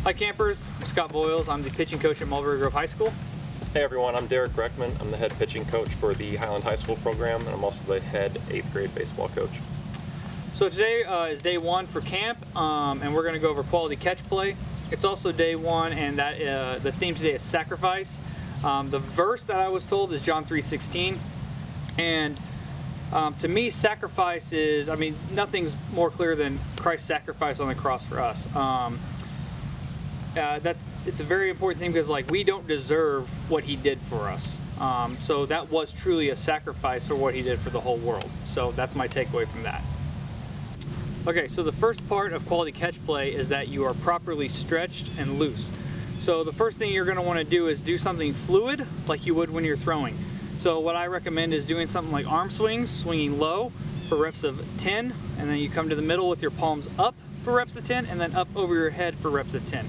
Hi campers, I'm Coach Voyles. I'm the pitching coach at Mulberry Grove High School. Hey everyone, I'm Derek Breckman. I'm the head pitching coach for the Highland High School program, and I'm also the head 8th grade baseball coach. So today is day one for camp, and we're going to go over quality catch play. It's also day one, and that the theme today is sacrifice. The verse that I was told is John 3:16, and to me, sacrifice is, nothing's more clear than Christ's sacrifice on the cross for us. It's a very important thing because we don't deserve what he did for us. So that was truly a sacrifice for what he did for the whole world. So that's my takeaway from that. Okay, so the first part of quality catch play is that you are properly stretched and loose. So the first thing you're going to want to do is do something fluid like you would when you're throwing. So what I recommend is doing something like arm swings, swinging low for reps of 10, and then you come to the middle with your palms up for reps of 10, and then up over your head for reps of 10.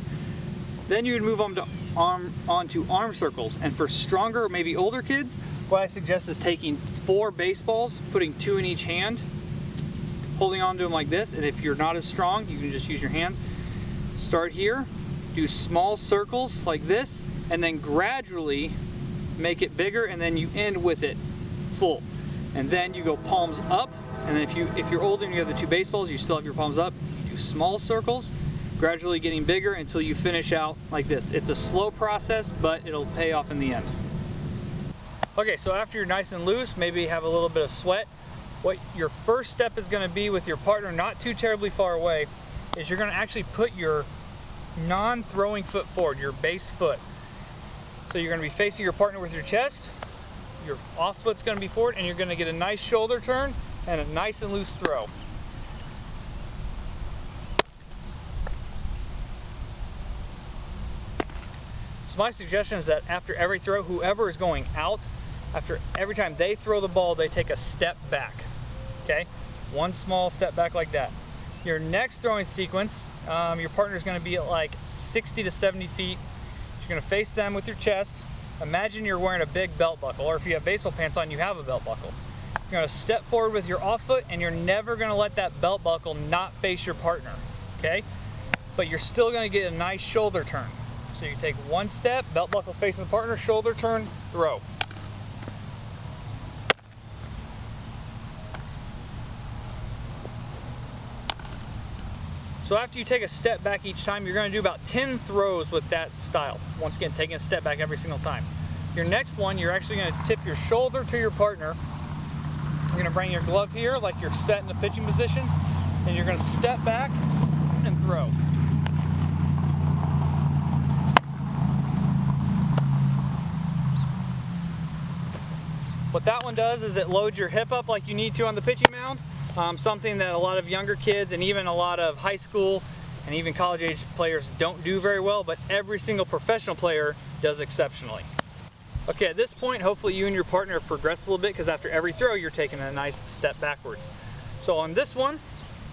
Then you would move on to arm circles, and for stronger, maybe older kids, what I suggest is taking 4 baseballs, putting 2 in each hand, holding on to them like this, and if you're not as strong, you can just use your hands. Start here, do small circles like this, and then gradually make it bigger, and then you end with it full. And then you go palms up, and then if you're older and you have the 2 baseballs, you still have your palms up. You do small circles, gradually getting bigger until you finish out like this. It's a slow process, but it'll pay off in the end. Okay, so after you're nice and loose, maybe have a little bit of sweat, what your first step is going to be with your partner, not too terribly far away, is you're going to actually put your non-throwing foot forward, your base foot. So you're going to be facing your partner with your chest, your off foot's going to be forward, and you're going to get a nice shoulder turn and a nice and loose throw. So my suggestion is that after every throw, whoever is going out, after every time they throw the ball, they take a step back. Okay? One small step back like that. Your next throwing sequence, your partner is going to be at like 60 to 70 feet. You're going to face them with your chest. Imagine you're wearing a big belt buckle, or if you have baseball pants on, you have a belt buckle. You're going to step forward with your off foot, and you're never going to let that belt buckle not face your partner. Okay? But you're still going to get a nice shoulder turn. So you take one step, belt buckle's facing the partner, shoulder turn, throw. So after you take a step back each time, you're going to do about 10 throws with that style. Once again, taking a step back every single time. Your next one, you're actually going to tip your shoulder to your partner. You're going to bring your glove here like you're set in the pitching position, and you're going to step back and throw. What that one does is it loads your hip up like you need to on the pitching mound. Something that a lot of younger kids and even a lot of high school and even college age players don't do very well, but every single professional player does exceptionally. Okay, at this point, hopefully you and your partner have progressed a little bit because after every throw, you're taking a nice step backwards. So on this one,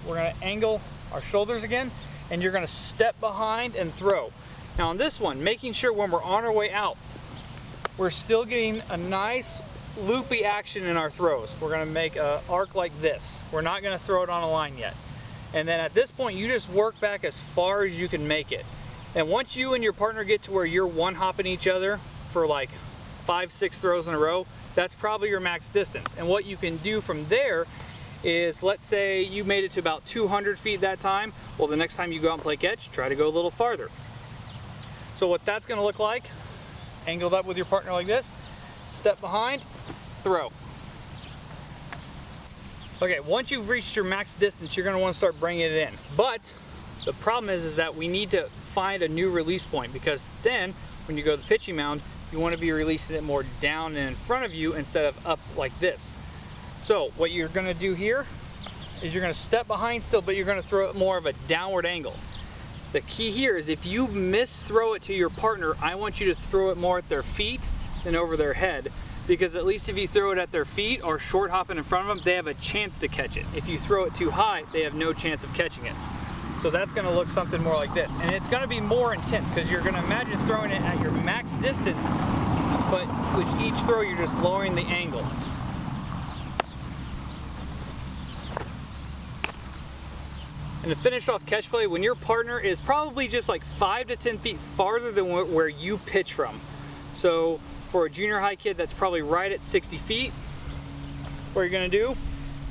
we're going to angle our shoulders again, and you're going to step behind and throw. Now on this one, making sure when we're on our way out, we're still getting a nice loopy action in our throws. We're going to make an arc like this. We're not going to throw it on a line yet. And then at this point, you just work back as far as you can make it. And once you and your partner get to where you're one-hopping each other for like 5-6 throws in a row, that's probably your max distance. And what you can do from there is, let's say you made it to about 200 feet that time. Well, the next time you go out and play catch, try to go a little farther. So what that's going to look like, angled up with your partner like this, step behind, throw. Okay, once you've reached your max distance, you're going to want to start bringing it in. But the problem is that we need to find a new release point, because then when you go to the pitching mound, you want to be releasing it more down and in front of you instead of up like this. So what you're going to do here is you're going to step behind still, but you're going to throw it more of a downward angle. The key here is if you throw it to your partner, I want you to throw it more at their feet than over their head, because at least if you throw it at their feet or short hopping in front of them, they have a chance to catch it. If you throw it too high, they have no chance of catching it. So that's going to look something more like this, and it's going to be more intense because you're going to imagine throwing it at your max distance, but with each throw you're just lowering the angle. And to finish off catch play, when your partner is probably just like 5 to 10 feet farther than where you pitch from. So for a junior high kid, that's probably right at 60 feet. What you're gonna do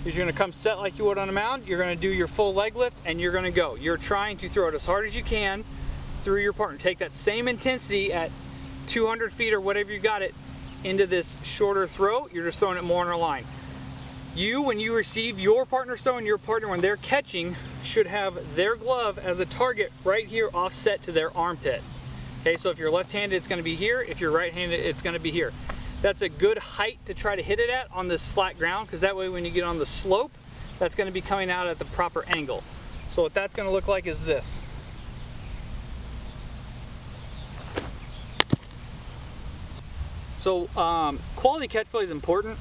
is you're gonna come set like you would on a mound, you're gonna do your full leg lift, and you're gonna go. You're trying to throw it as hard as you can through your partner. Take that same intensity at 200 feet or whatever you got it into this shorter throw. You're just throwing it more on a line. You, when you receive your partner's throw, and your partner, when they're catching, should have their glove as a target right here offset to their armpit. Okay, so if you're left-handed, it's gonna be here. If you're right-handed, it's gonna be here. That's a good height to try to hit it at on this flat ground, because that way when you get on the slope, that's gonna be coming out at the proper angle. So what that's gonna look like is this. So quality catch play is important.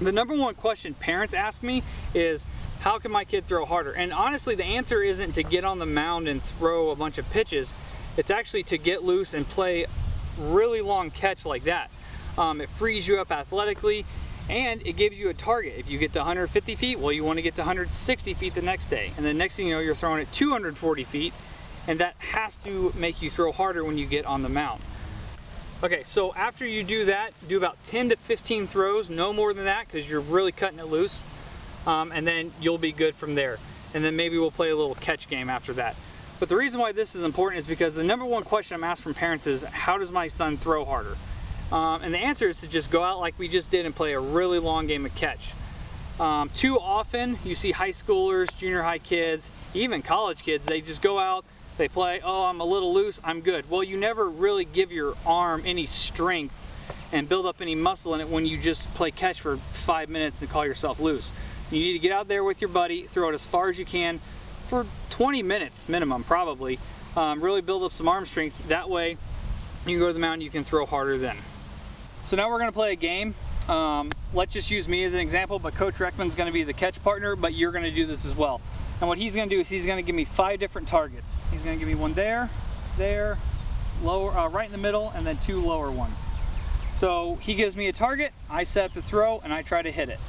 The number one question parents ask me is, how can my kid throw harder? And honestly, the answer isn't to get on the mound and throw a bunch of pitches. It's actually to get loose and play really long catch like that. It frees you up athletically, and it gives you a target. If you get to 150 feet, well, you want to get to 160 feet the next day. And the next thing you know, you're throwing at 240 feet, and that has to make you throw harder when you get on the mound. Okay, so after you do that, do about 10 to 15 throws, no more than that, because you're really cutting it loose, and then you'll be good from there. And then maybe we'll play a little catch game after that. But the reason why this is important is because the number one question I'm asked from parents is, how does my son throw harder? And the answer is to just go out like we just did and play a really long game of catch. Too often, you see high schoolers, junior high kids, even college kids, they just go out, they play, oh, I'm a little loose, I'm good. Well, you never really give your arm any strength and build up any muscle in it when you just play catch for 5 minutes and call yourself loose. You need to get out there with your buddy, throw it as far as you can for 20 minutes minimum, probably. Really build up some arm strength. That way, you can go to the mound, you can throw harder then. So now we're gonna play a game. Let's just use me as an example, but Coach Reckman's gonna be the catch partner, but you're gonna do this as well. And what he's gonna do is he's gonna give me 5 different targets. He's gonna give me one there, lower, right in the middle, and then 2 lower ones. So he gives me a target, I set up the throw, and I try to hit it.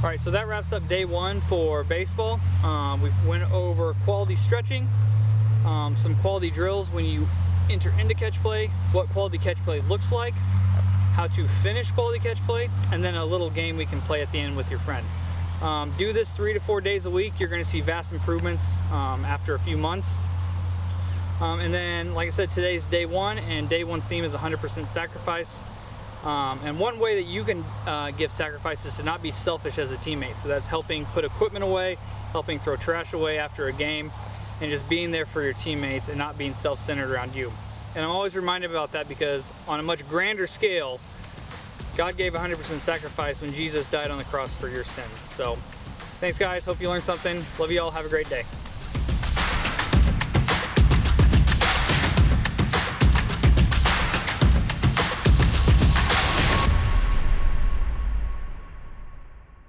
All right, so that wraps up day 1 for baseball. We went over quality stretching, some quality drills when you enter into catch play, what quality catch play looks like, how to finish quality catch play, and then a little game we can play at the end with your friend. Do this 3 to 4 days a week. You're gonna see vast improvements after a few months. And then, like I said, today's day 1, and day 1's theme is 100% sacrifice. And one way that you can give sacrifice is to not be selfish as a teammate. So that's helping put equipment away, helping throw trash away after a game, and just being there for your teammates and not being self-centered around you. And I'm always reminded about that because on a much grander scale, God gave 100% sacrifice when Jesus died on the cross for your sins. So thanks guys, hope you learned something. Love you all, have a great day.